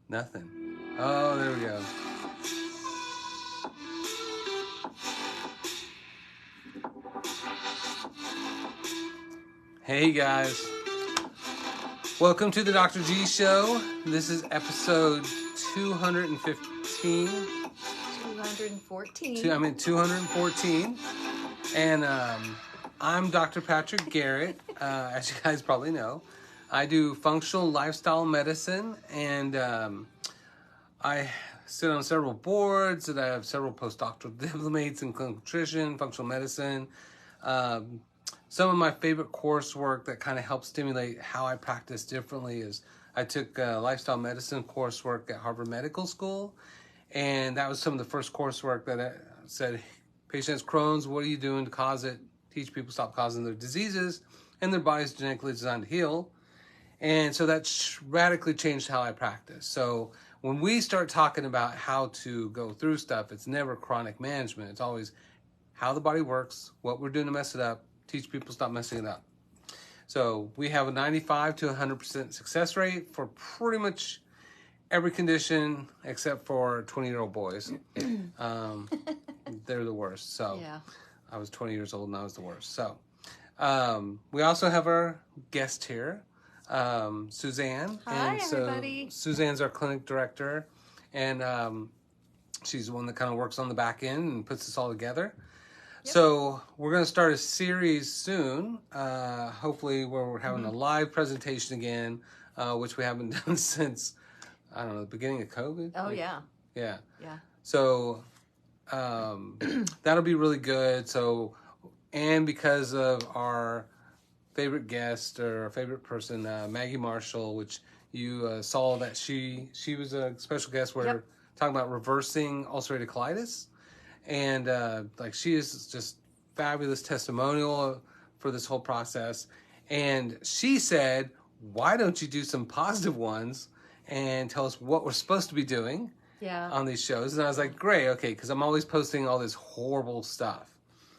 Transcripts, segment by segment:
Nothing. Oh, there we go. Hey guys. Welcome to the Dr. G Show. This is episode 215. 214. 214. And I'm Dr. Patrick Garrett. As you guys probably know, I do functional lifestyle medicine, and I sit on several boards, and I have several postdoctoral diplomates in clinical nutrition, functional medicine. Some of my favorite coursework that kind of helps stimulate how I practice differently is I took lifestyle medicine coursework at Harvard Medical School, and that was some of the first coursework that I said, patient has Crohn's, what are you doing to cause it? Teach people stop causing their diseases, and their body's genetically designed to heal. And so that radically changed how I practice. So when we start talking about how to go through stuff, it's never chronic management. It's always how the body works, what we're doing to mess it up, teach people stop messing it up. So we have a 95 to 100% success rate for pretty much every condition except for 20-year-old boys. They're the worst. So Yeah. I was 20 years old and I was the worst. So we also have our guest here, Suzanne. Hi, and so everybody. Suzanne's our clinic director, and she's the one that kind of works on the back end and puts this all together. Yep. So we're going to start a series soon, hopefully where we're having a live presentation again, which we haven't done since, I don't know, the beginning of COVID. Oh, yeah. Yeah. Yeah. So that'll be really good. So, and because of our favorite guest or our favorite person, Maggie Marshall, which you saw that she was a special guest. We're talking about reversing ulcerative colitis. And like she is just fabulous testimonial for this whole process. And she said, why don't you do some positive ones and tell us what we're supposed to be doing on these shows? And I was like, great, okay, because I'm always posting all this horrible stuff.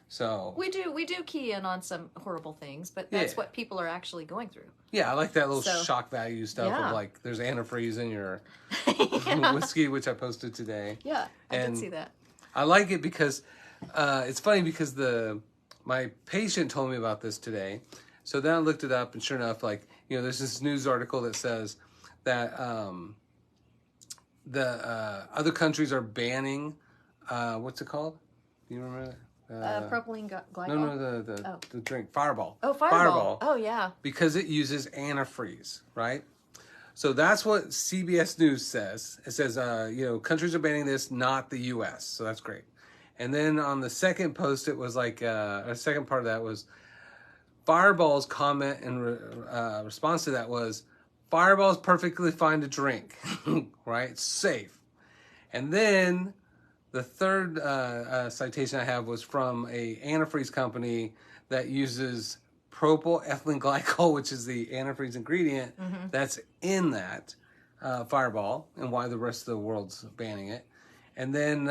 So we do key in on some horrible things, but that's what people are actually going through. Yeah, I like that little shock value stuff of like there's antifreeze in your whiskey, which I posted today. Yeah, I did see that. I like it because it's funny because my patient told me about this today. So then I looked it up, and sure enough, like, you know, there's this news article that says that the other countries are banning what's it called? Do you remember that? Propylene glycol? No, the drink, Fireball. Oh, Fireball. Oh, yeah. Because it uses antifreeze, right? So that's what CBS News says. It says, you know, countries are banning this, not the U.S. So that's great. And then on the second post, it was like, a second part of that was Fireball's comment and response to that was, Fireball's perfectly fine to drink, right? It's safe. And then the third citation I have was from a antifreeze company that uses propyl ethylene glycol, which is the antifreeze ingredient that's in that Fireball, and why the rest of the world's banning it. And then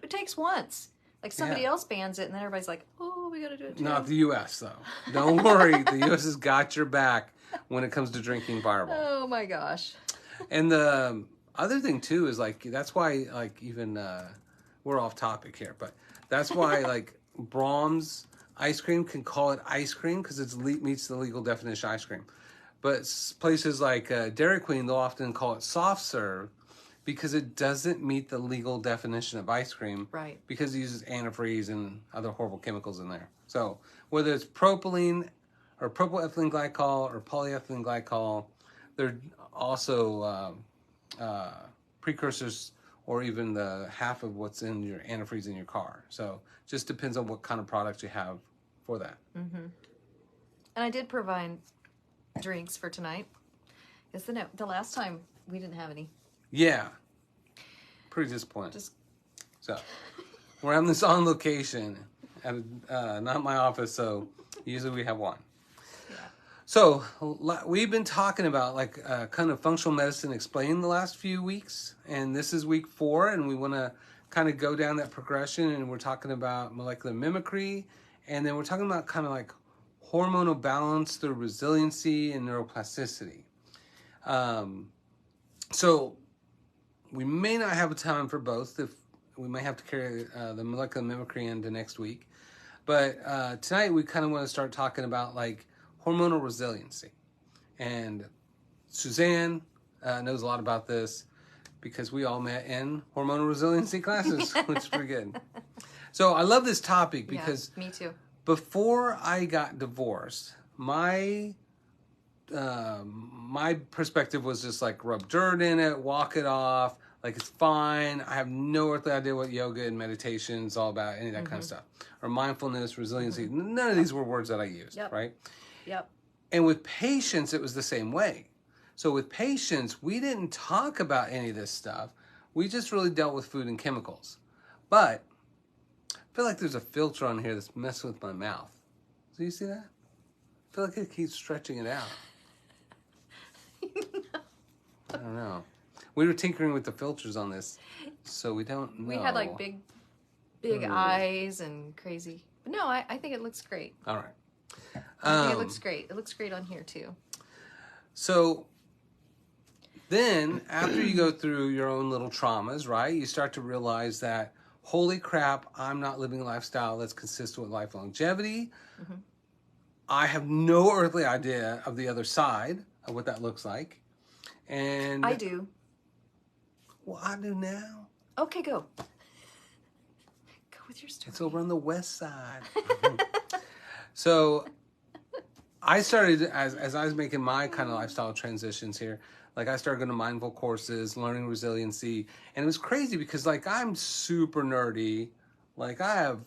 it takes once. Like somebody else bans it, and then everybody's like, "Oh, we got to do it too." Not the U.S. though. Don't worry, the U.S. has got your back when it comes to drinking Fireball. Oh my gosh! And the other thing too is like that's why like even we're off topic here, but that's why like Brahms ice cream can call it ice cream because it meets the legal definition of ice cream. But places like Dairy Queen, they'll often call it soft serve because it doesn't meet the legal definition of ice cream. Right. Because it uses antifreeze and other horrible chemicals in there. So whether it's propylene or propylethylene glycol or polyethylene glycol, they're also precursors or even the half of what's in your antifreeze in your car. So just depends on what kind of products you have for that. Mm-hmm. And I did provide drinks for tonight. Because the last time we didn't have any. Yeah. Pretty disappointed. So we're having this on location at not my office, so usually we have one. Yeah. So we've been talking about like kind of functional medicine explained the last few weeks, and this is week 4, and we want to kind of go down that progression, and we're talking about molecular mimicry, and then we're talking about kind of like hormonal balance through resiliency and neuroplasticity. So we may not have a time for both. If we may have to carry the molecular mimicry into next week. But tonight we kind of want to start talking about like hormonal resiliency. And Suzanne knows a lot about this because we all met in hormonal resiliency classes, which is pretty good. So I love this topic because me too. Before I got divorced, my perspective was just like rub dirt in it, walk it off, like it's fine. I have no earthly idea what yoga and meditation is all about, any of that kind of stuff. Or mindfulness, resiliency. None of these were words that I used, right? Yep. And with patience, it was the same way. So with patience, we didn't talk about any of this stuff. We just really dealt with food and chemicals. But I feel like there's a filter on here that's messing with my mouth. Do you see that? I feel like it keeps stretching it out. I don't know. We were tinkering with the filters on this, so we don't know. We had like big eyes and crazy. But no, I think it looks great. All right. I think it looks great. It looks great on here too. So then, after you go through your own little traumas, right, you start to realize that, holy crap, I'm not living a lifestyle that's consistent with life longevity. I have no earthly idea of the other side of what that looks like. And I do. Well, I do now. Okay, go. Go with your story. It's over on the west side. So I started, as I was making my kind of lifestyle transitions here, like I started going to mindful courses, learning resiliency. And it was crazy because like I'm super nerdy. Like I have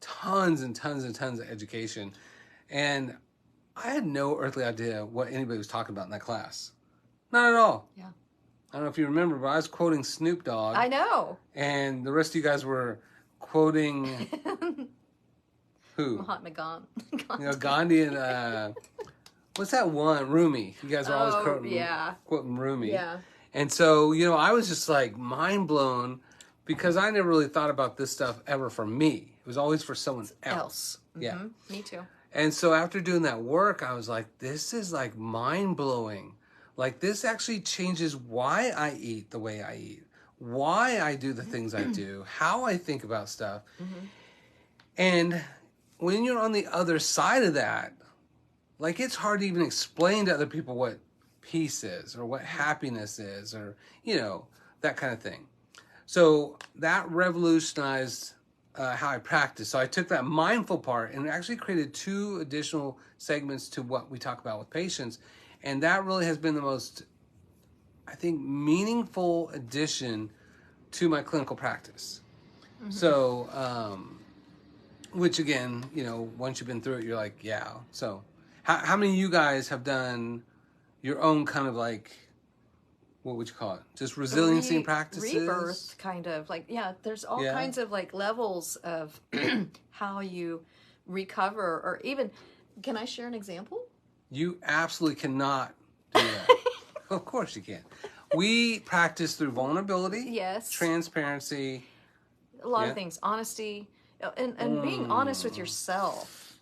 tons and tons and tons of education. And I had no earthly idea what anybody was talking about in that class. Not at all. Yeah. I don't know if you remember, but I was quoting Snoop Dogg. I know. And the rest of you guys were quoting who? Mahatma Gandhi. You know, Gandhi and what's that one? Rumi. You guys are always quoting Rumi. Yeah. And so, you know, I was just like mind blown because I never really thought about this stuff ever for me. It was always for someone else. Yeah. Me too. And so after doing that work, I was like, this is like mind blowing. Like this actually changes why I eat the way I eat, why I do the things I do, how I think about stuff. And when you're on the other side of that, like it's hard to even explain to other people what peace is or what happiness is or, you know, that kind of thing. So that revolutionized how I practice. So I took that mindful part and actually created 2 additional segments to what we talk about with patients. And that really has been the most, I think, meaningful addition to my clinical practice. So, which again, you know, once you've been through it, you're like, yeah. So how many of you guys have done your own kind of like, what would you call it? Just resiliency practices? Rebirth, kind of. Like, yeah, there's all kinds of like levels of how you recover or even, can I share an example? You absolutely cannot do that. Of course you can. We practice through vulnerability, yes, transparency, a lot of things, honesty, and being honest with yourself.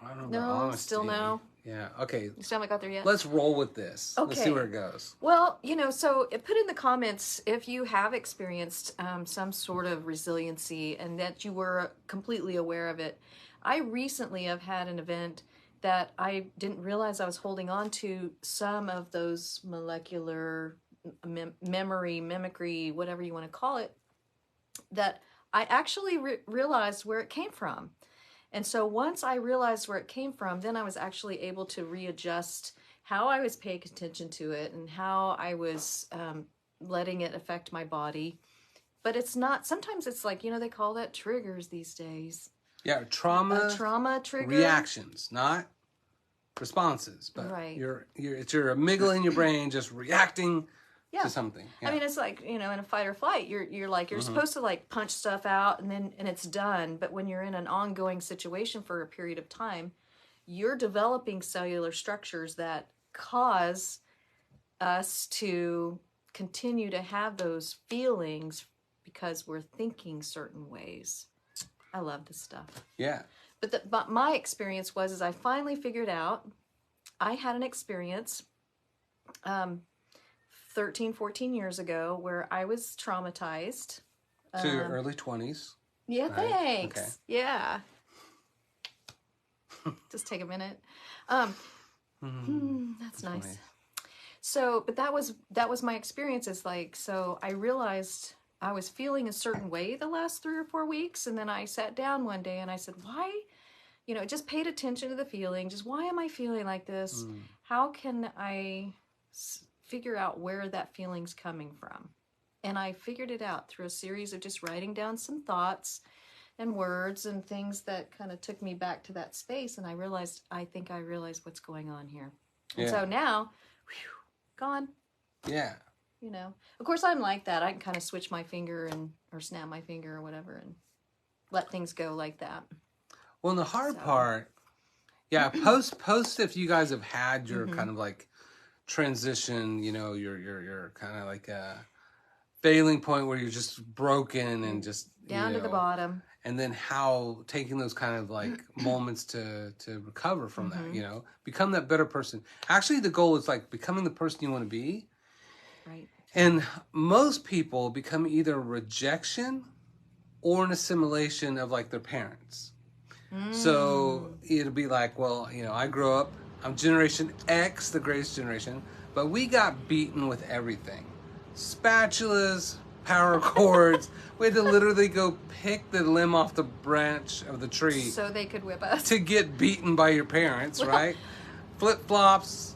I don't know. Honesty. Still no. Yeah. Okay. You still haven't got there yet. Let's roll with this. Okay. Let's see where it goes. Well, you know, so put in the comments if you have experienced some sort of resiliency and that you were completely aware of it. I recently have had an event that I didn't realize I was holding on to some of those molecular mimicry, whatever you want to call it, that I actually realized where it came from. And so once I realized where it came from, then I was actually able to readjust how I was paying attention to it and how I was letting it affect my body. But it's not, sometimes it's like, you know, they call that triggers these days. Yeah, trauma trigger. Reactions, not responses. But it's your amygdala in your brain just reacting to something. Yeah. I mean, it's like, you know, in a fight or flight, you're like, you're supposed to like punch stuff out and it's done. But when you're in an ongoing situation for a period of time, you're developing cellular structures that cause us to continue to have those feelings because we're thinking certain ways. I love this stuff. Yeah. But my experience was I finally figured out I had an experience 13, 14 years ago where I was traumatized. So your early 20s. Yeah, right? thanks. Okay. Yeah. Just take a minute. That's nice. Funny. So, but that was my experience. Is like, so I realized I was feeling a certain way the last 3 or 4 weeks, and then I sat down one day and I said, why? Just paid attention to the feeling. Just why am I feeling like this? How can I figure out where that feeling's coming from? And I figured it out through a series of just writing down some thoughts and words and things that kind of took me back to that space. And I realized what's going on here. And so now, gone. Yeah. Of course I'm like that. I can kind of switch my finger or snap my finger or whatever and let things go like that. Well, and the hard part, post if you guys have had your kind of like transition, your kind of like a failing point where you're just broken and just down to the bottom. And then how taking those kind of like moments to recover from that, become that better person. Actually, the goal is like becoming the person you want to be. Right. And most people become either rejection or an assimilation of like their parents. So it'll be like, well, I grew up, I'm Generation X, the greatest generation, but we got beaten with everything. Spatulas, power cords. We had to literally go pick the limb off the branch of the tree. So they could whip us. To get beaten by your parents, right? Flip-flops.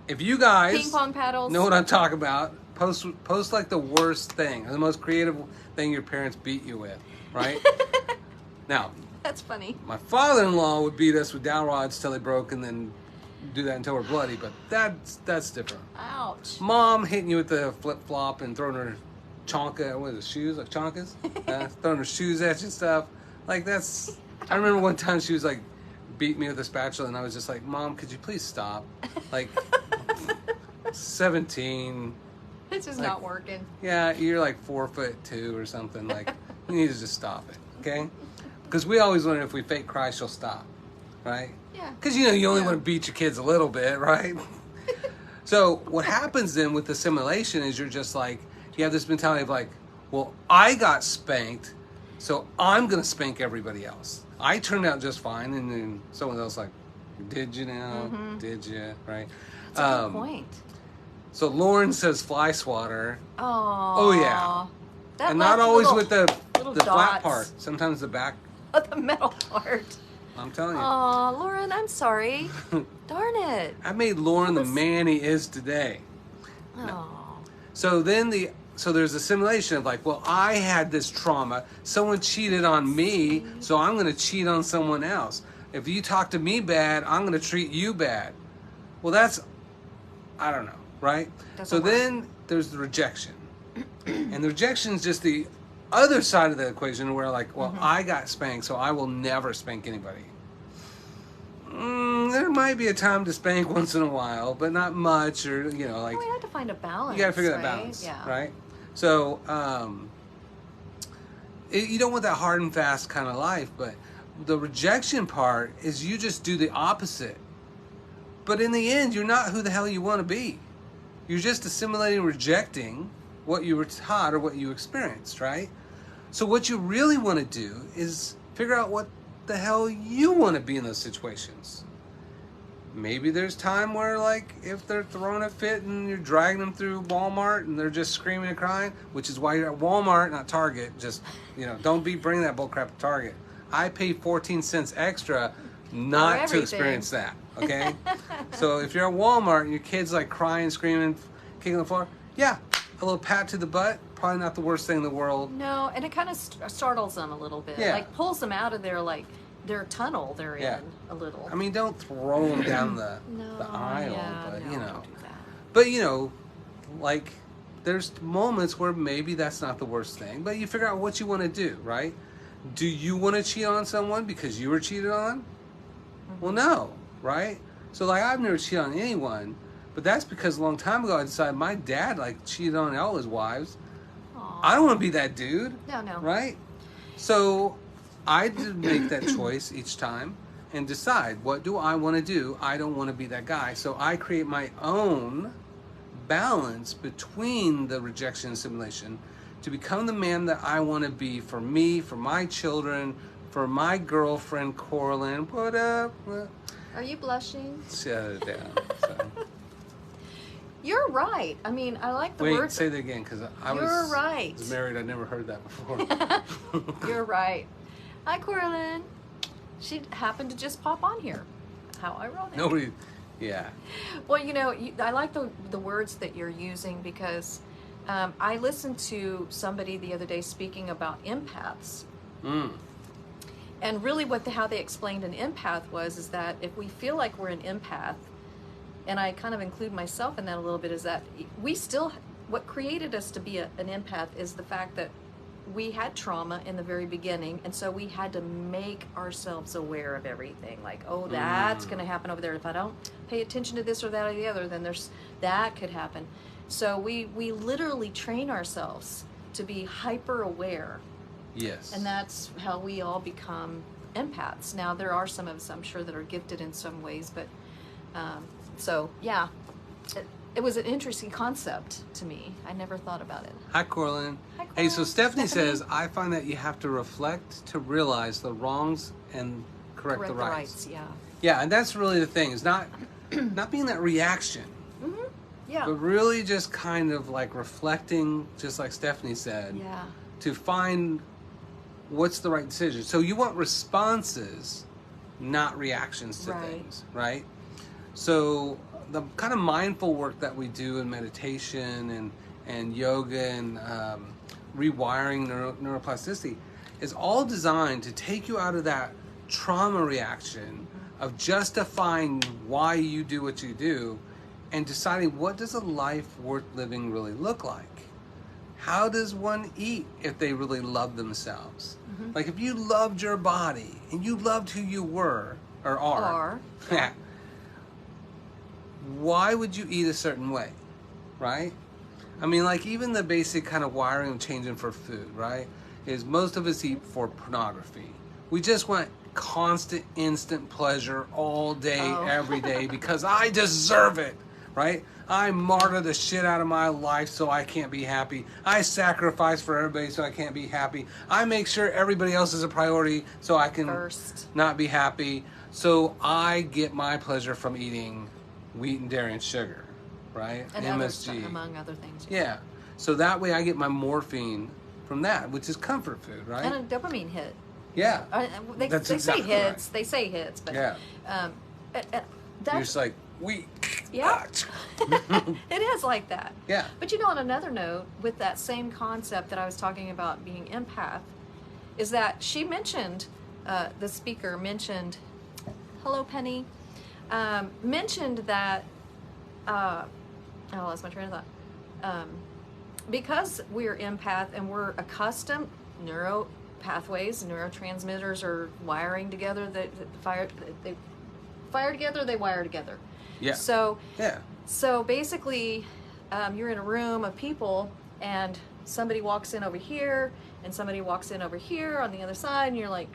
If you guys ping pong paddles know what I'm talking about, post like the worst thing, or the most creative thing your parents beat you with, right? Now, that's funny. My father-in-law would beat us with dowel rods till they broke and then do that until we're bloody, but that's different. Ouch. Mom hitting you with the flip-flop and throwing her chonka, what is it, shoes, like chonkas? Throwing her shoes at you and stuff. Like that's, I remember one time she was like, beat me with a spatula and I was just like, Mom, could you please stop? Like, 17. It's just not working. Yeah, you're like 4'2" or something. Like, you need to just stop it, okay? Because we always wonder if we fake cry, she'll stop, right? Yeah. Because, you only want to beat your kids a little bit, right? So what happens then with assimilation is you're just like, you have this mentality of like, well, I got spanked, so I'm going to spank everybody else. I turned out just fine, and then someone else like, did you now? Did you? Right? That's a good point. So Lauren says fly swatter. Oh yeah. That and not always with the dots. flat part. Sometimes the back. Oh, the metal part. I'm telling you. Oh, Lauren, I'm sorry. Darn it. I made Lauren the man he is today. Oh. No. So then there's a simulation of like, well, I had this trauma. Someone cheated on me, so I'm going to cheat on someone else. If you talk to me bad, I'm going to treat you bad. Well, that's, I don't know, right? Doesn't work. Then there's the rejection. And the rejection is just the other side of the equation where like, well, I got spanked, so I will never spank anybody. There might be a time to spank once in a while, but not much, or like. We have to find a balance. You got to figure that balance, yeah. right? So you don't want that hard and fast kind of life, but the rejection part is you just do the opposite. But in the end, you're not who the hell you want to be. You're just assimilating, rejecting what you were taught or what you experienced, right? So what you really want to do is figure out what the hell you want to be in those situations. Maybe there's time where, like, if they're throwing a fit and you're dragging them through Walmart and they're just screaming and crying, which is why you're at Walmart, not Target. Just, don't be bringing that bullcrap to Target. I pay 14 cents extra not to experience that, okay? So if you're at Walmart and your kid's, like, crying, screaming, kicking the floor, yeah, a little pat to the butt, probably not the worst thing in the world. No, and it kind of startles them a little bit. Yeah. Like, pulls them out of their tunnel they're in a little. I mean, don't throw them down the aisle, but don't do that. But like there's moments where maybe that's not the worst thing, but you figure out what you want to do, right? Do you want to cheat on someone because you were cheated on? Well, no, right? So like I've never cheated on anyone, but that's because a long time ago I decided my dad like cheated on all his wives. Aww. I don't want to be that dude. No. Right? So I did make that choice each time and decide, what do I want to do? I don't want to be that guy. So I create my own balance between the rejection and assimilation to become the man that I want to be for me, for my children, for my girlfriend, Coraline. What up? Are you blushing? Shut it down. So. You're right. I mean, I like the Wait, words. say that again, because I You're right. was married. I never heard that before. You're right. Hi, Coraline. She happened to just pop on here. How ironic. Nobody, yeah. Well, you know, I like the words that you're using because I listened to somebody the other day speaking about empaths. And really how they explained an empath is that if we feel like we're an empath, and I kind of include myself in that a little bit, is that what created us to be an empath is the fact that we had trauma in the very beginning, and so we had to make ourselves aware of everything. Like, oh, that's going to happen over there. If I don't pay attention to this or that or the other, then that could happen. So we literally train ourselves to be hyper aware. Yes. And that's how we all become empaths. Now, there are some of us, I'm sure, that are gifted in some ways, but so yeah, it was an interesting concept to me. I never thought about it. Hi, Coraline. Hi, Hey, so Stephanie. says, I find that you have to reflect to realize the wrongs and correct the rights. Yeah. Yeah, and that's really the thing, is not being that reaction. Yeah. But really just kind of like reflecting, just like Stephanie said, Yeah. to find what's the right decision. So you want responses, not reactions to Right. things, right? So the kind of mindful work that we do in meditation and yoga and rewiring neuroplasticity is all designed to take you out of that trauma reaction of justifying why you do what you do and deciding what does a life worth living really look like. How does one eat if they really love themselves? Like if you loved your body and you loved who you were or are. Yeah. Why would you eat a certain way, right? I mean, like even the basic kind of wiring of changing for food, right? Is most of us eat for pornography. We just want constant, instant pleasure all day, every day because I deserve it, right? I martyr the shit out of my life so I can't be happy. I sacrifice for everybody so I can't be happy. I make sure everybody else is a priority so I can not be happy. So I get my pleasure from eating wheat and dairy and sugar, right? And MSG. among other things. Yeah. So that way I get my morphine from that, which is comfort food, right? And a dopamine hit. Yeah. They exactly say hits. Right. They say hits, but yeah. That's, You're just like, wheat. Yeah. It is like that. Yeah. But you know, on another note, with that same concept that I was talking about being empath, is that she mentioned, the speaker mentioned, hello, Penny, mentioned that, I lost my train of thought. Because we're empath and we're accustomed, neuro pathways, neurotransmitters are wiring together, they fire together, they wire together. Yeah. So basically, you're in a room of people, and somebody walks in over here, and somebody walks in over here on the other side, and you're like,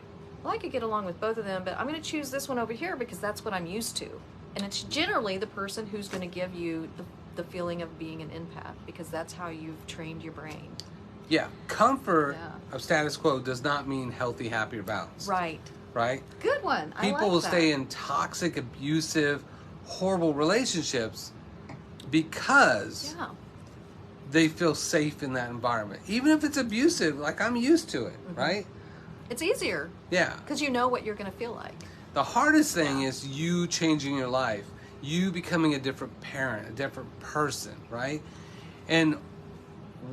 well, I could get along with both of them, but I'm going to choose this one over here because that's what I'm used to. And it's generally the person who's going to give you the feeling of being an empath because that's how you've trained your brain. Yeah. Comfort of status quo does not mean healthy, happy, or balanced. Right. Right? Good one. People will stay in toxic, abusive, horrible relationships because they feel safe in that environment. Even if it's abusive, like I'm used to it, right? It's easier. Yeah. Because you know what you're going to feel like. The hardest thing is you changing your life, you becoming a different parent, a different person, right? And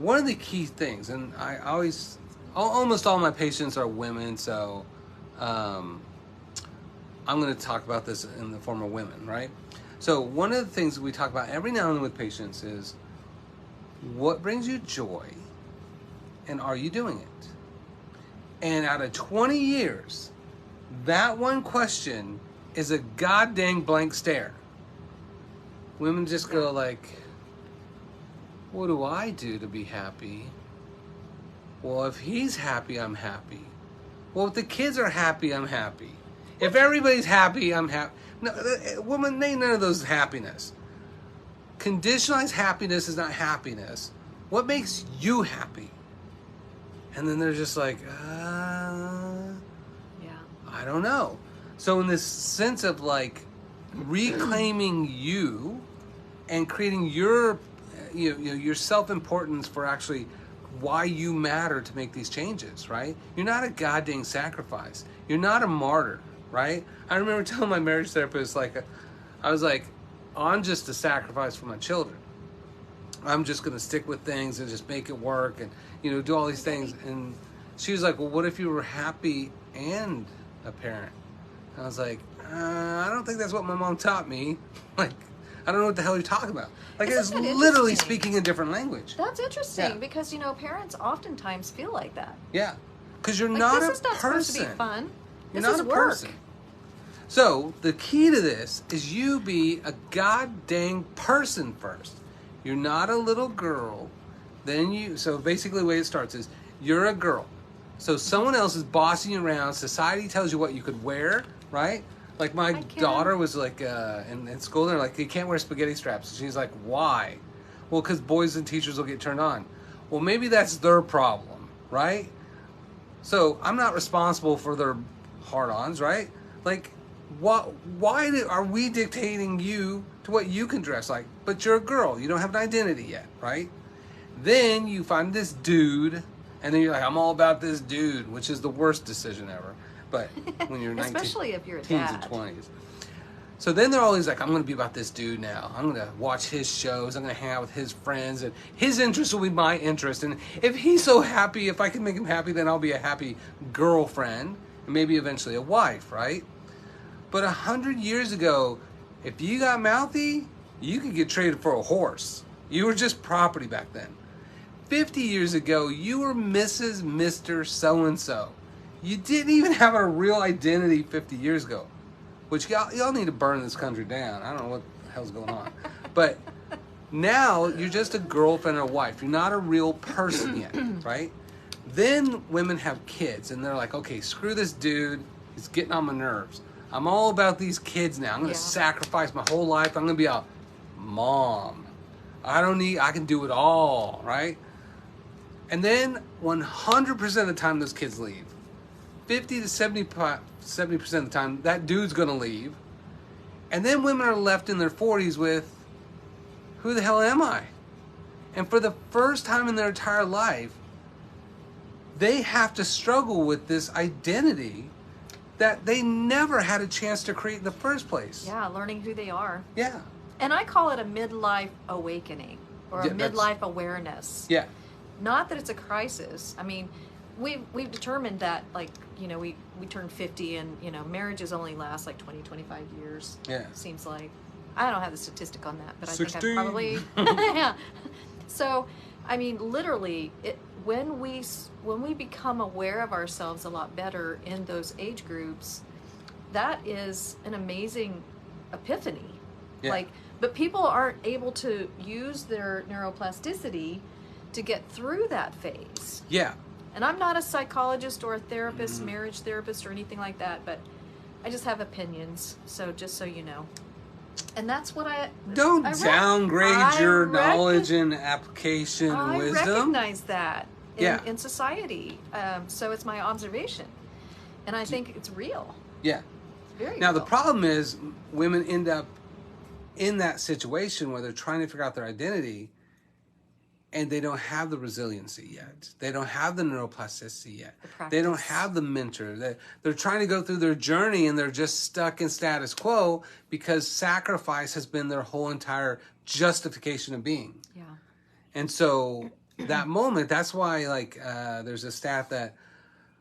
one of the key things, and I always, almost all my patients are women, so I'm going to talk about this in the form of women, right? So one of the things that we talk about every now and then with patients is what brings you joy and are you doing it? And out of 20 years, that one question is a goddamn blank stare. Women just go like, what do I do to be happy? Well, if he's happy, I'm happy. Well, if the kids are happy, I'm happy. If everybody's happy, I'm happy. No, woman, ain't none of those happiness. conditionalized happiness is not happiness. What makes you happy? And then they're just like, I don't know. So in this sense of like reclaiming you and creating your your self-importance for actually why you matter to make these changes, right? You're not a goddamn sacrifice. You're not a martyr, right? I remember telling my marriage therapist, I was like, I'm just a sacrifice for my children. I'm just going to stick with things and just make it work and, do all these things. And she was like, well, what if you were happy and a parent? And I was like, I don't think that's what my mom taught me. Like, I don't know what the hell you're talking about. Like, it's literally speaking a different language. That's interesting because, parents oftentimes feel like that. Yeah. Because you're not a person. This is not supposed to be fun. You're not a person. So, the key to this is you be a god dang person first. You're not a little girl. So basically the way it starts is, you're a girl. So someone else is bossing you around. Society tells you what you could wear, right? Like my daughter was like, in school, they're like, you can't wear spaghetti straps. And she's like, why? Well, because boys and teachers will get turned on. Well, maybe that's their problem, right? So I'm not responsible for their hard-ons, right? Like, why are we dictating you to what you can dress like? But you're a girl. You don't have an identity yet, right? Then you find this dude, and then you're like, I'm all about this dude, which is the worst decision ever. But when you're 19, especially if you're a teens dad. and 20s. So then they're always like, I'm going to be about this dude now. I'm going to watch his shows. I'm going to hang out with his friends. And his interests will be my interest. And if he's so happy, if I can make him happy, then I'll be a happy girlfriend. And maybe eventually a wife, right? But 100 years ago, if you got mouthy, you could get traded for a horse. You were just property back then. 50 years ago, you were Mrs., Mr. So-and-so. You didn't even have a real identity 50 years ago. Which y'all need to burn this country down. I don't know what the hell's going on. But now, you're just a girlfriend or a wife. You're not a real person yet, right? Then women have kids, and they're like, okay, screw this dude. He's getting on my nerves. I'm all about these kids now. I'm going to sacrifice my whole life. I'm going to be a mom. I can do it all, right? And then 100% of the time, those kids leave. 50 to 70% of the time, that dude's going to leave. And then women are left in their 40s with, who the hell am I? And for the first time in their entire life, they have to struggle with this identity that they never had a chance to create in the first place. Yeah, learning who they are. Yeah. And I call it a midlife awakening or a midlife awareness. Yeah. Not that it's a crisis. I mean, we've determined that, like, we turn 50 and, marriages only last like 20, 25 years. Yeah. Seems like. I don't have the statistic on that, but 16. I think I'm probably... yeah. So, I mean, literally, when we become aware of ourselves a lot better in those age groups, that is an amazing epiphany. Yeah. But people aren't able to use their neuroplasticity to get through that phase. Yeah. And I'm not a psychologist or a therapist, marriage therapist or anything like that, but I just have opinions. So just so you know. And that's what Don't downgrade your knowledge and application and wisdom. I recognize that in society. So it's my observation. And I think it's real. Yeah. It's very now, real. the problem is women end up in that situation where they're trying to figure out their identity and they don't have the resiliency yet. They don't have the neuroplasticity yet. They don't have the mentor. They're trying to go through their journey and they're just stuck in status quo because sacrifice has been their whole entire justification of being. Yeah. And so that moment, that's why there's a stat that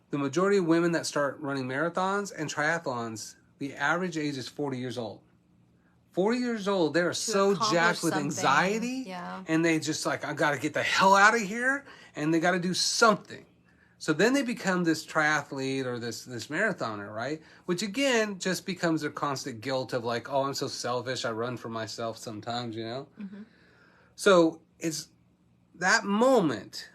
the majority of women that start running marathons and triathlons, the average age is 40 years old. 40 years old, they're so jacked with anxiety, and they just I got to get the hell out of here, and they got to do something. So then they become this triathlete or this marathoner, right? Which again just becomes their constant guilt of oh, I'm so selfish, I run for myself sometimes, Mm-hmm. So it's that moment,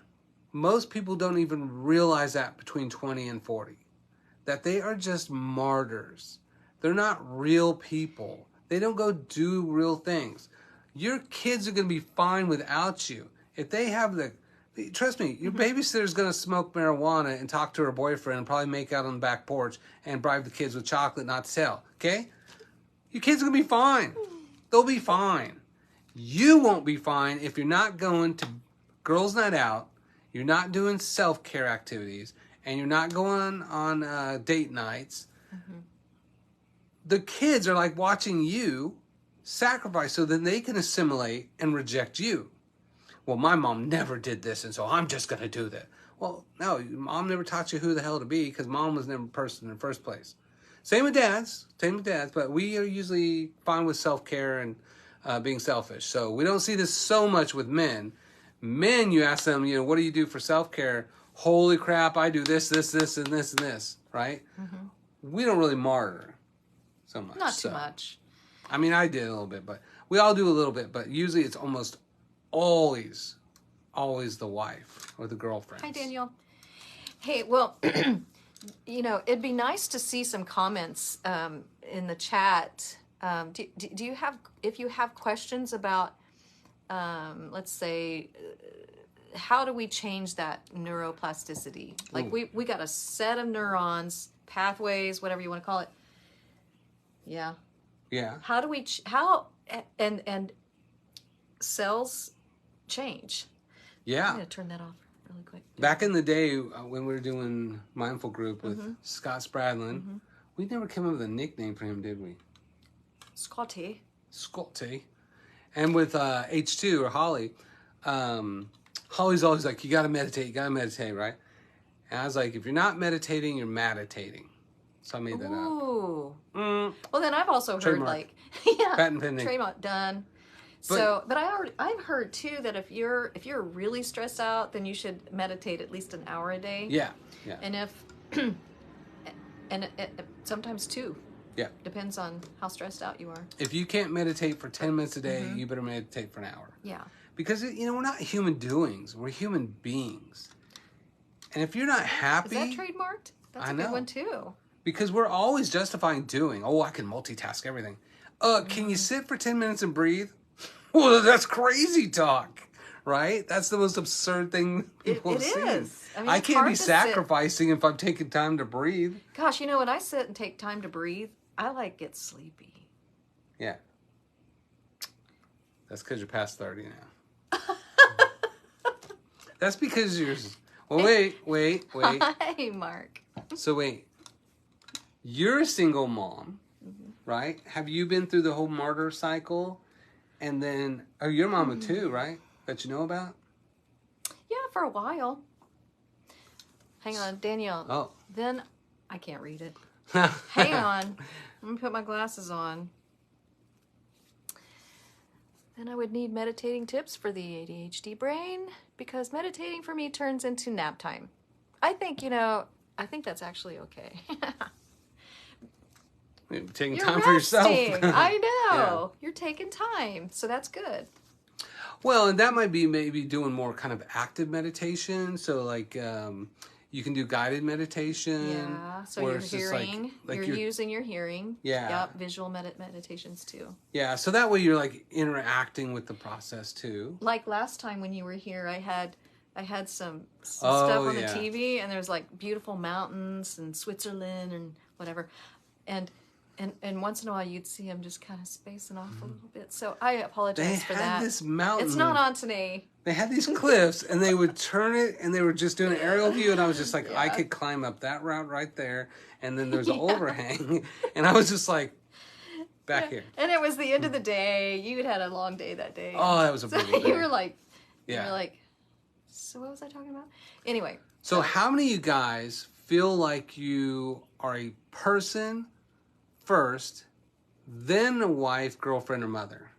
most people don't even realize that between 20 and 40, that they are just martyrs. They're not real people. They don't go do real things. Your kids are going to be fine without you. If they have trust me, your babysitter's going to smoke marijuana and talk to her boyfriend and probably make out on the back porch and bribe the kids with chocolate not to tell, okay? Your kids are going to be fine. They'll be fine. You won't be fine if you're not going to girls' night out, you're not doing self-care activities, and you're not going on date nights. The kids are like watching you sacrifice so that they can assimilate and reject you. Well, my mom never did this, and so I'm just going to do that. Well, no, mom never taught you who the hell to be because mom was never a person in the first place. Same with dads, but we are usually fine with self-care and being selfish. So we don't see this so much with men. Men, you ask them, what do you do for self-care? Holy crap, I do this, and this, and this, right? We don't really martyr so much. Not too much. I mean, I did a little bit, but we all do a little bit, but usually it's almost always the wife or the girlfriend. Hi, Daniel. Hey, well, it'd be nice to see some comments in the chat. Do you have, if you have questions about, let's say, how do we change that neuroplasticity? Like we got a set of neurons, pathways, whatever you want to call it. Yeah. Yeah. How do we, and cells change. Yeah. I'm going to turn that off really quick. Back in the day when we were doing Mindful Group with Scott Spradlin, we never came up with a nickname for him, did we? Scotty. And with H2 or Holly, Holly's always like, you got to meditate, right? And I was like, if you're not meditating, you're meditating. So I made that up. Ooh. Well, then I've also Trademark. heard yeah, patent pending. Trademark done. But I've heard too that if you're really stressed out, then you should meditate at least an hour a day. Yeah. And if sometimes two. Yeah. Depends on how stressed out you are. If you can't meditate for 10 minutes a day, you better meditate for an hour. Yeah. Because we're not human doings; we're human beings. And if you're not happy, is that trademarked? That's a good one too. Because we're always justifying doing. Oh, I can multitask everything. Can you sit for 10 minutes and breathe? Well, that's crazy talk, right? That's the most absurd thing people have seen. It is. I mean, I can't be sacrificing if I'm taking time to breathe. Gosh, when I sit and take time to breathe, I get sleepy. Yeah. That's because you're past 30 now. That's because you're... Well, wait. Hi, Mark. So wait. You're a single mom, right? Have you been through the whole martyr cycle? And then, your mama too, right? That you know about? Yeah, for a while. Hang on, Danielle. Oh. Then, I can't read it. Hang on. Let me put my glasses on. Then I would need meditating tips for the ADHD brain, because meditating for me turns into nap time. I think, I think that's actually okay. You're taking You're time for yourself. I know. Yeah. You're taking time, so that's good. Well, and that might be maybe doing more kind of active meditation. So like you can do guided meditation. Yeah, so you're hearing, you're using your hearing. Yeah. Yep, visual meditations too. Yeah, so that way you're like interacting with the process too. Like last time when you were here, I had some stuff on the TV, and there's like beautiful mountains and Switzerland and whatever. And once in a while, you'd see him just kind of spacing off a little bit. So I apologize for that. They had this mountain. It's not on today. They had these cliffs, and they would turn it, and they were just doing an aerial view, and I was just like, I could climb up that route right there, and then there's an overhang, and I was just like, back here. And it was the end of the day. You had a long day that day. Oh, that was a brutal day. You were like, so what was I talking about? Anyway. So how many of you guys feel like you are a person first, then a wife, girlfriend, or mother?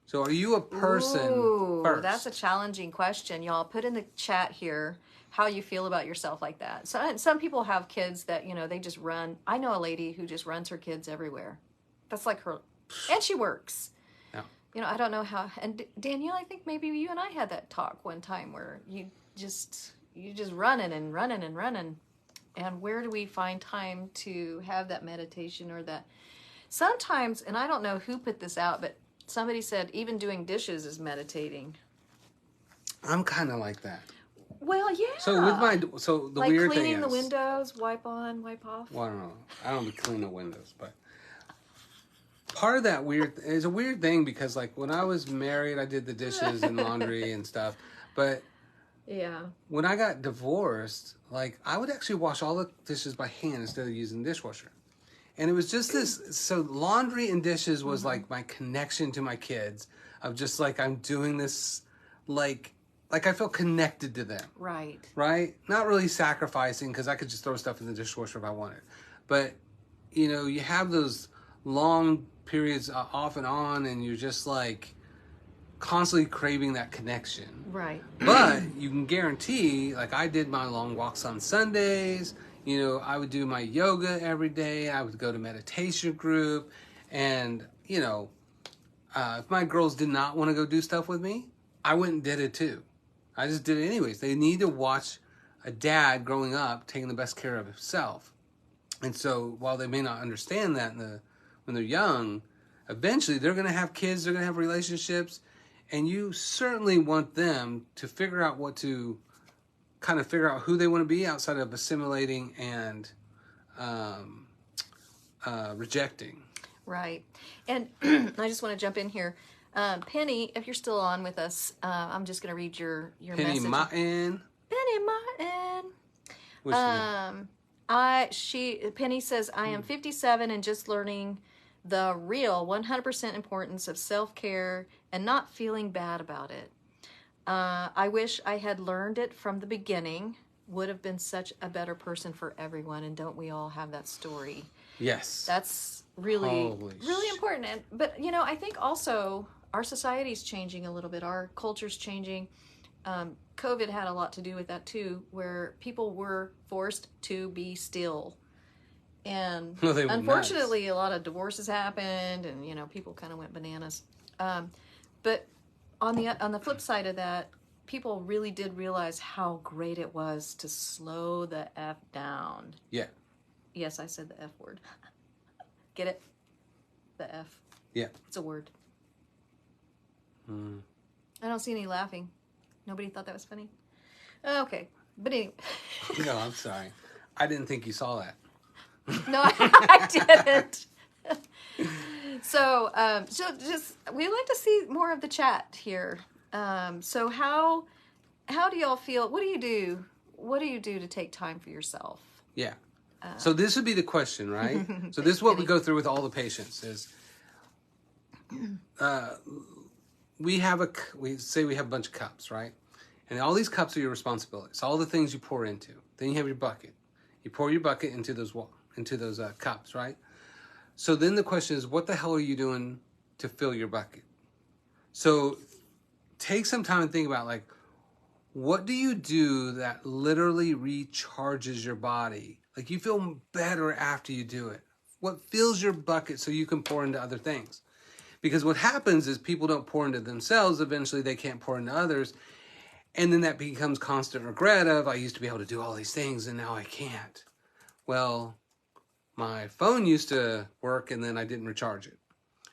So are you a person first? That's a challenging question, y'all. Put in the chat here how you feel about yourself like that. So some people have kids that, they just run. I know a lady who just runs her kids everywhere. That's like her, and she works. Yeah. I don't know how. And Danielle, I think maybe you and I had that talk one time where you just running and running and running. And where do we find time to have that meditation or that Sometimes, and I don't know who put this out, but somebody said even doing dishes is meditating. I'm kind of like that. Well, yeah. So the like weird thing cleaning the is, windows, wipe on, wipe off. well, I don't know. I don't be cleaning the windows, but part of that is a weird thing because like when I was married, I did the dishes and laundry and stuff, but yeah, when I got divorced, like I would actually wash all the dishes by hand instead of using the dishwasher. And it was just this, so laundry and dishes was like my connection to my kids of just like, I'm doing this, like I feel connected to them. right. Right? Not really sacrificing because I could just throw stuff in the dishwasher if I wanted. But, you know, you have those long periods off and on and you're just like constantly craving that connection. Right. But you can guarantee, like I did my long walks on Sundays. You know, I would do my yoga every day. I would go to meditation group. And, you know, if my girls did not want to go do stuff with me, I went and did it too. I just did it anyways. They need to watch a dad growing up taking the best care of himself. And so while they may not understand that when they're young, eventually they're going to have kids, they're going to have relationships. And you certainly want them to figure out figure out who they want to be outside of assimilating and rejecting. Right. And I just want to jump in here. Penny, if you're still on with us, I'm just going to read your Penny message. Martin. Penny Martin. Penny says, I am 57 and just learning the real 100% importance of self-care and not feeling bad about it. I wish I had learned it from the beginning. Would have been such a better person for everyone. And don't we all have that story? Yes. That's really important. But, you know, I think also our society's changing a little bit. Our culture's changing. COVID had a lot to do with that too, where people were forced to be still. And unfortunately, a lot of divorces happened and, you know, people kind of went bananas. But on the flip side of that, people really did realize how great it was to slow the F down. Yeah. Yes, I said the F word. Get it? The F. Yeah. It's a word. I don't see any laughing. Nobody thought that was funny? Okay. But anyway. No, I'm sorry. I didn't think you saw that. No, I didn't. So just we like to see more of the chat here. So how do y'all feel? What do you do? What do you do to take time for yourself? Yeah. So this would be the question, right? So this is what we go through with all the patients is we say we have a bunch of cups, right? And all these cups are your responsibilities. All the things you pour into. Then you have your bucket. You pour your bucket into those cups, right? So then the question is, what the hell are you doing to fill your bucket? So take some time and think about, like, what do you do that literally recharges your body? Like, you feel better after you do it. What fills your bucket so you can pour into other things? Because what happens is people don't pour into themselves. Eventually they can't pour into others. And then that becomes constant regret of, I used to be able to do all these things and now I can't. Well, my phone used to work and then I didn't recharge it.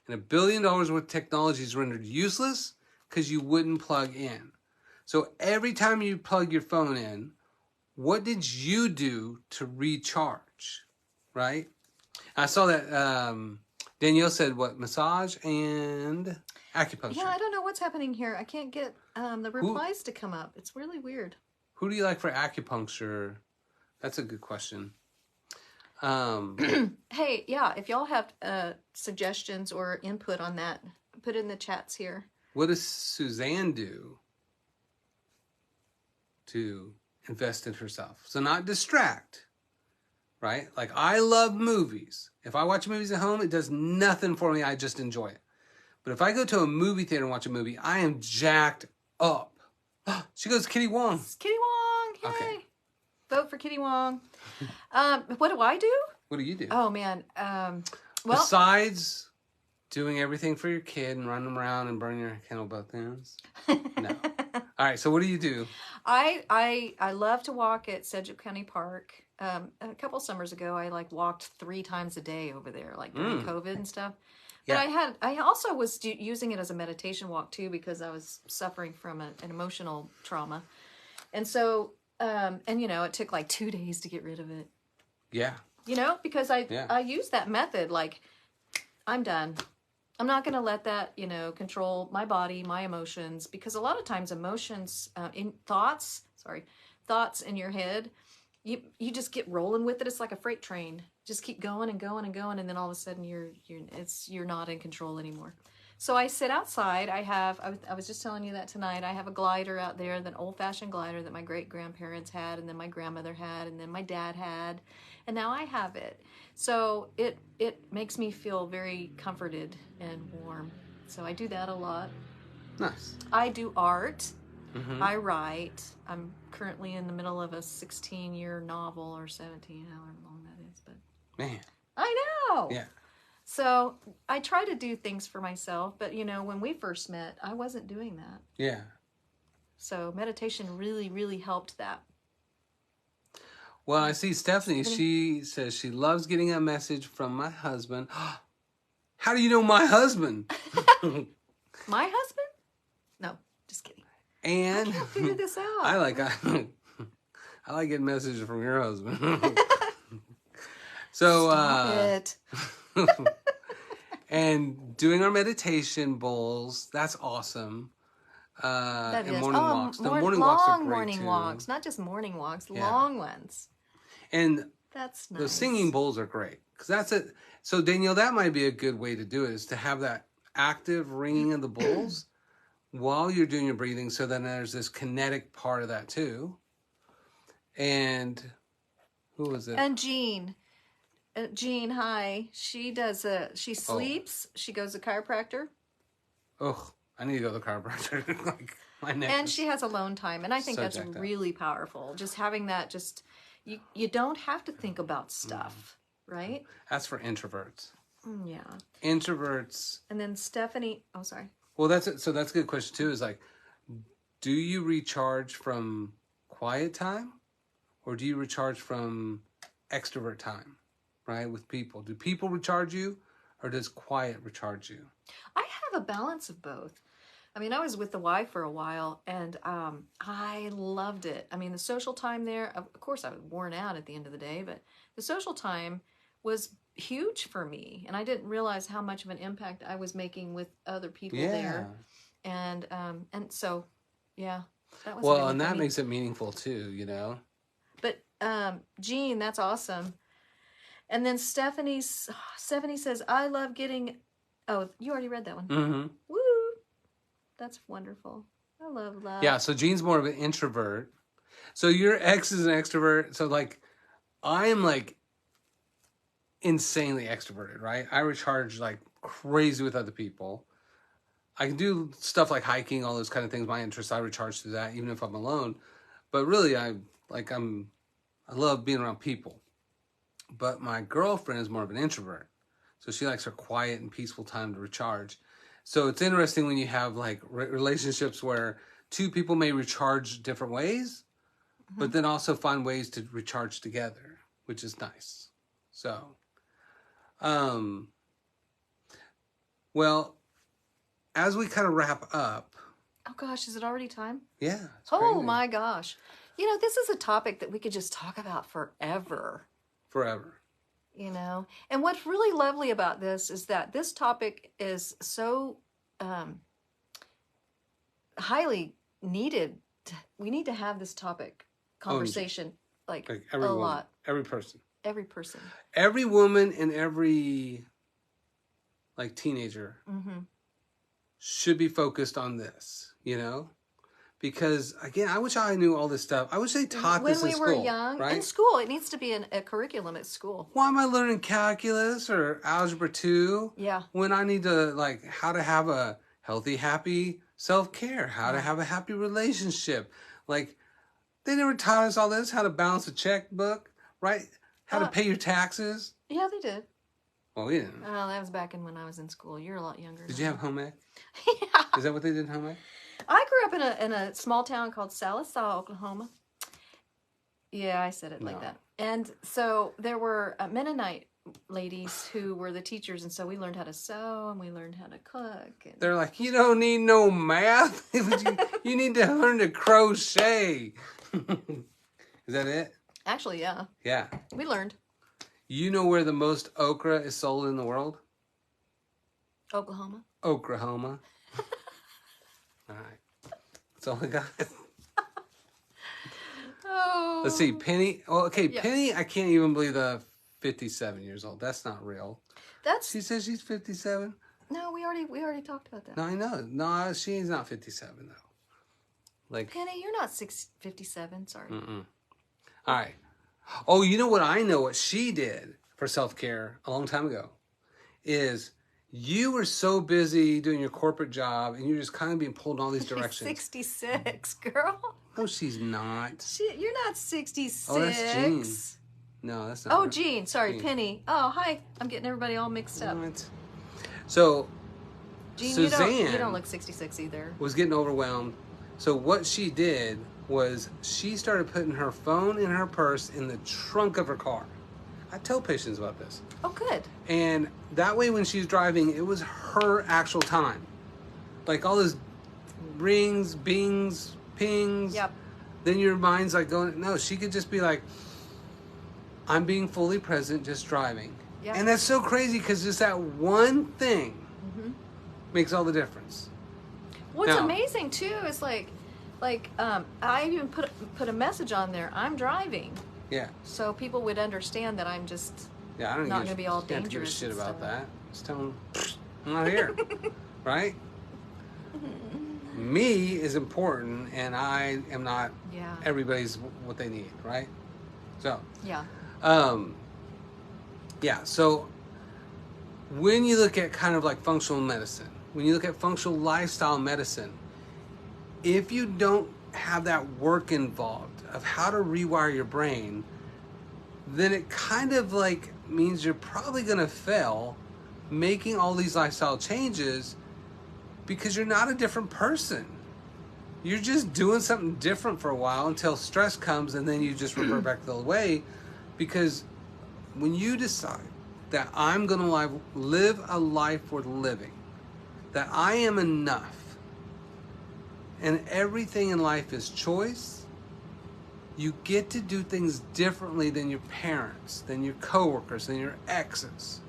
And $1 billion worth of technology is rendered useless because you wouldn't plug in. So every time you plug your phone in, what did you do to recharge, right? I saw that Danielle said, what, massage and acupuncture. Yeah, I don't know what's happening here. I can't get the replies to come up. It's really weird. Who do you like for acupuncture? That's a good question. Hey, yeah, if y'all have suggestions or input on that, put it in the chats here. What does Suzanne do to invest in herself? So not distract, right? Like, I love movies. If I watch movies at home, it does nothing for me. I just enjoy it. But if I go to a movie theater and watch a movie, I am jacked up. She goes, Kitty Wong. It's Kitty Wong. Yay. Okay. Vote for Kitty Wong. What do I do? What do you do? Oh, man. Well, besides doing everything for your kid and running around and burning your candle both ends? No. All right, so what do you do? I love to walk at Sedgwick County Park. a couple summers ago, I like walked 3 times a day over there, like during COVID and stuff. But Yeah. I also was using it as a meditation walk too, because I was suffering from an emotional trauma. And so, and you know, it took like 2 days to get rid of it. Yeah. You know, because I Yeah. used that method, like, I'm done. I'm not going to let that, you know, control my body, my emotions, because a lot of times emotions, thoughts in your head, you just get rolling with it. It's like a freight train. Just keep going and going and going, and then all of a sudden you're not in control anymore. So I sit outside. I was just telling you that tonight. I have a glider out there, an old-fashioned glider that my great-grandparents had, and then my grandmother had, and then my dad had, and now I have it. So it makes me feel very comforted and warm. So I do that a lot. Nice. I do art. Mm-hmm. I write. I'm currently in the middle of a 16-year novel, or 17, however long that is. But Man. I know. Yeah. So I try to do things for myself, but you know, when we first met, I wasn't doing that. Yeah. So meditation really, really helped that. Well, I see Stephanie. She says she loves getting a message from my husband. How do you know my husband? My husband? No, just kidding. And I can't figure this out. I like getting messages from your husband. So Stop it. and doing our meditation bowls, that's awesome. That and is. morning walks. The morning long walks are great morning too. walks, not just morning walks, Yeah. long ones. And That's nice. the singing bowls are great because that's it. So Danielle, that might be a good way to do it, is to have that active ringing of the bowls while you're doing your breathing. So then there's this kinetic part of that too. And who was it? And Jean, hi. She does she sleeps. She goes to chiropractor. Oh, I need to go to the chiropractor. Like my neck. And she has alone time, and I think so that's jacked up. really powerful. Just having that, you don't have to think about stuff, right? That's for introverts. Yeah. Introverts. And then Stephanie, oh sorry. Well, that's it. So that's a good question too. Is like, do you recharge from quiet time, or do you recharge from extrovert time? Right, with people. Do people recharge you, or does quiet recharge you? I have a balance of both. I mean, I was with the Y for a while, and I loved it. I mean, the social time there, of course, I was worn out at the end of the day, but the social time was huge for me, and I didn't realize how much of an impact I was making with other people there. And so, yeah, that was well, and that makes it meaningful too, you know. But Jean, that's awesome. And then Stephanie says, I love getting... Oh, you already read that one. Mm-hmm. Woo! That's wonderful. I love love. Yeah, so Jean's more of an introvert. So your ex is an extrovert. So like, I am like insanely extroverted, right? I recharge like crazy with other people. I can do stuff like hiking, all those kind of things. My interests, I recharge through that, even if I'm alone. But really, I love being around people. But my girlfriend is more of an introvert. So she likes her quiet and peaceful time to recharge. So it's interesting when you have like relationships where two people may recharge different ways, but then also find ways to recharge together, which is nice. So, well, as we kind of wrap up. Oh gosh, is it already time? Yeah. Oh my gosh. You know, this is a topic that we could just talk about forever. Forever. You know, and what's really lovely about this is that this topic is so highly needed. We need to have this topic conversation like every a woman, lot. every person. Every person. Every woman and every like teenager should be focused on this, you know? Because, again, I wish I knew all this stuff. I wish they taught this in school. When we were young. Right? In school. It needs to be a curriculum at school. Why am I learning calculus or algebra 2? Yeah. When I need to, like, how to have a healthy, happy self-care. How to have a happy relationship. Like, they never taught us all this. How to balance a checkbook, right? How to pay your taxes. Yeah, they did. Well, we didn't. Oh, that was back when I was in school. You're a lot younger. Did you have home ec? Yeah. Is that what they did in home ec? I grew up in a small town called Sallisaw, Oklahoma. Yeah, I said it like that. And so there were Mennonite ladies who were the teachers, and so we learned how to sew and we learned how to cook. And... They're like, you don't need no math. You need to learn to crochet. Is that it? Actually, yeah. Yeah. We learned. You know where the most okra is sold in the world? Oklahoma. Oklahoma. All right. That's all I got. Oh. Let's see. Penny. Oh, okay. Yeah. Penny, I can't even believe the 57 years old. That's not real. She says she's 57. No, we already talked about that. No, I know. No, she's not 57 though. Like Penny, you're not 57. Sorry. Mm-mm. All right. Oh, you know what I know what she did for self-care a long time ago is you were so busy doing your corporate job and you're just kind of being pulled in all these directions. She's 66, girl. No, she's not. You're not 66. Oh, that's Jean. No, that's not Oh, her. Jean. Sorry, Jean. Penny. Oh, hi. I'm getting everybody all mixed up. What? So, Jean, Suzanne you don't look 66 either. was getting overwhelmed. So what she did was she started putting her phone in her purse in the trunk of her car. I tell patients about this. Oh, good. And that way when she's driving, it was her actual time. Like all those rings, bings, pings. Yep. Then your mind's like going, no, she could just be like, I'm being fully present, just driving. Yep. And that's so crazy because just that one thing makes all the difference. What's Now, amazing too is like I even put a message on there. I'm driving, yeah. so people would understand that I'm just Yeah, I don't not give going to be all you don't have to give a dangerous. shit and about stuff. that. Just tell them, I'm not here. Right? Me is important, and I am not Yeah. everybody's what they need, right? So, Yeah. yeah, so when you look at kind of like functional medicine, when you look at functional lifestyle medicine, if you don't have that work involved of how to rewire your brain, then it kind of like means you're probably going to fail making all these lifestyle changes because you're not a different person. You're just doing something different for a while until stress comes and then you just revert back to the old way. Because when you decide that I'm going to live a life worth living, that I am enough, and everything in life is choice, you get to do things differently than your parents, than your coworkers, than your exes.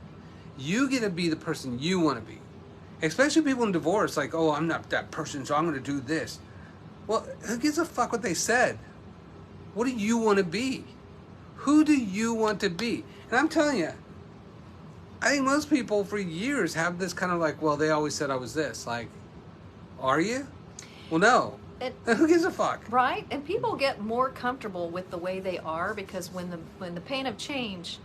You get to be the person you want to be. Especially people in divorce, like, oh, I'm not that person, so I'm going to do this. Well, who gives a fuck what they said? What do you want to be? Who do you want to be? And I'm telling you, I think most people for years have this kind of like, well, they always said I was this. Like, are you? Well, no. Then who gives a fuck? Right? And people get more comfortable with the way they are because when the pain of change,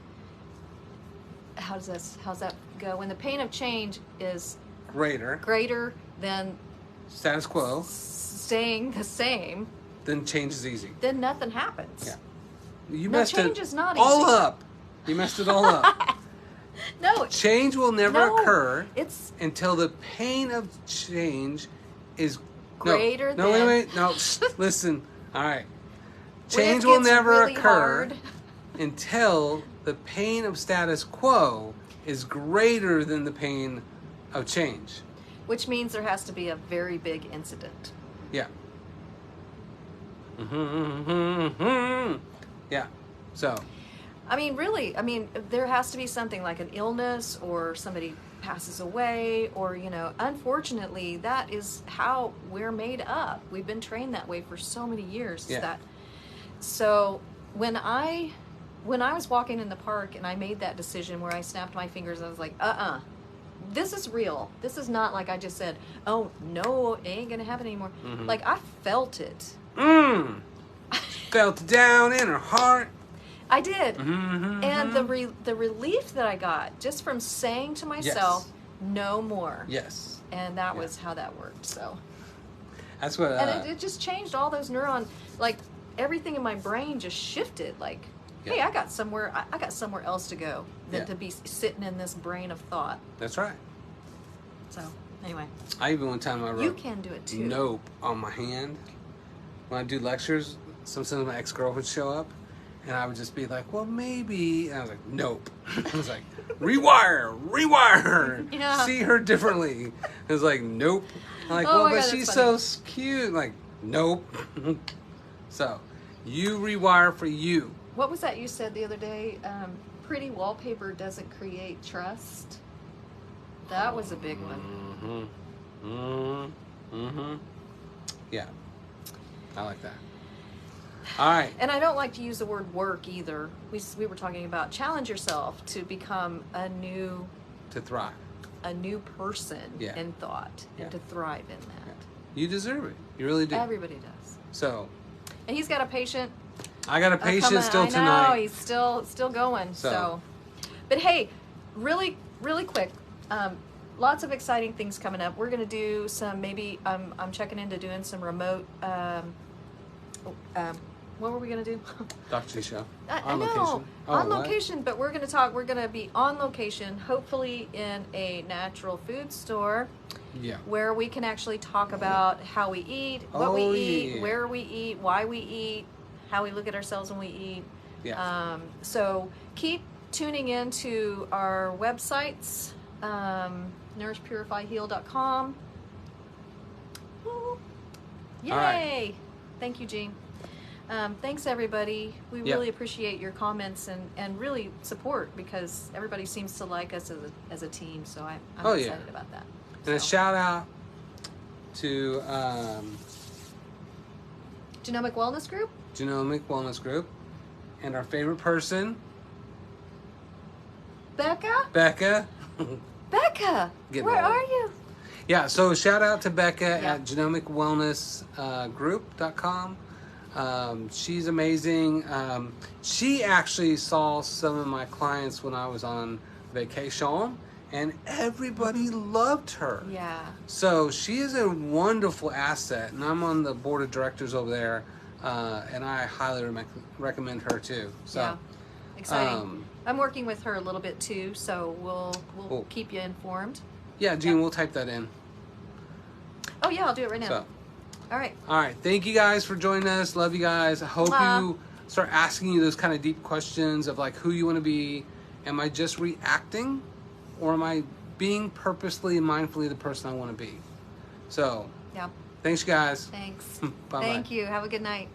how's that go? When the pain of change is greater than status quo, staying the same, then change is easy. Then nothing happens. Yeah. You no, messed change it is not all easy. up. You messed it all up. No. Change will never occur until the pain of change is greater no, than... wait. No, listen. All right. Change will never really occur hard. until the pain of status quo is greater than the pain of change. Which means there has to be a very big incident. Yeah. Yeah. So. I mean, really, there has to be something like an illness or somebody passes away or, unfortunately, that is how we're made up. We've been trained that way for so many years. Yeah. So when I was walking in the park and I made that decision where I snapped my fingers, I was like, this is real. This is not like I just said, oh, no, it ain't going to happen anymore. Mm-hmm. Like, I felt it. Felt it down in her heart. I did. Mm-hmm. And the relief that I got just from saying to myself, no more. Yes. And that was how that worked. So that's what. And it just changed all those neurons. Like everything in my brain just shifted. Like, hey, I got somewhere else to go than to be sitting in this brain of thought. That's right. So anyway, I even one time I wrote you can do it too. Nope on my hand when I do lectures. Sometimes my ex-girlfriend would show up, And I would just be like, well, maybe. And I was like, nope. I was like, rewire. Yeah. See her differently. It was like, nope. I'm like, Oh well, my but God, she's that's so cute. Like, nope. So, you rewire for you. What was that you said the other day? Pretty wallpaper doesn't create trust. That was a big one. Yeah. I like that. All right. And I don't like to use the word work either. We were talking about challenge yourself to become To thrive. a new person Yeah. in thought and Yeah. to thrive in that. Yeah. You deserve it. You really do. Everybody does. So, And he's got a patient. I got a patient still I know, tonight. he's still going. So. So, but hey, really quick. Lots of exciting things coming up. We're gonna do some. Maybe I'm checking into doing some remote. What were we gonna do? Dr. G Show. I know, location. Oh, on what? location. But we're gonna be on location. Hopefully in a natural food store. Yeah. Where we can actually talk about how we eat, what we eat, yeah. where we eat, why we eat, how we look at ourselves when we eat. Yeah. So keep tuning in to our websites, nourishpurifyheal.com. Woo. Yay! All right. Thank you, Jean. Thanks, everybody. We Yep. really appreciate your comments and really support because everybody seems to like us as a team. So I'm excited about that. And a shout out to Genomic Wellness Group. Genomic Wellness Group and our favorite person, Becca? Becca. Becca! Getting Where old. are you? Yeah, so shout out to Becca Yeah. at genomicwellnessgroup.com. She's amazing. She actually saw some of my clients when I was on vacation, and everybody loved her. Yeah. So she is a wonderful asset, and I'm on the board of directors over there, and I highly recommend her too. So, Yeah. Exciting. I'm working with her a little bit too, so we'll Cool. keep you informed. yeah, Gene, we'll type that in. Oh yeah, I'll do it right now. So, All right. all right, thank you guys for joining us. Love you guys. I hope Mwah. you start asking you those kind of deep questions of like who you want to be. Am I just reacting, or am I being purposely and mindfully the person I want to be? So, Yeah. thanks, guys. Thanks. Bye-bye. Thank you. Have a good night.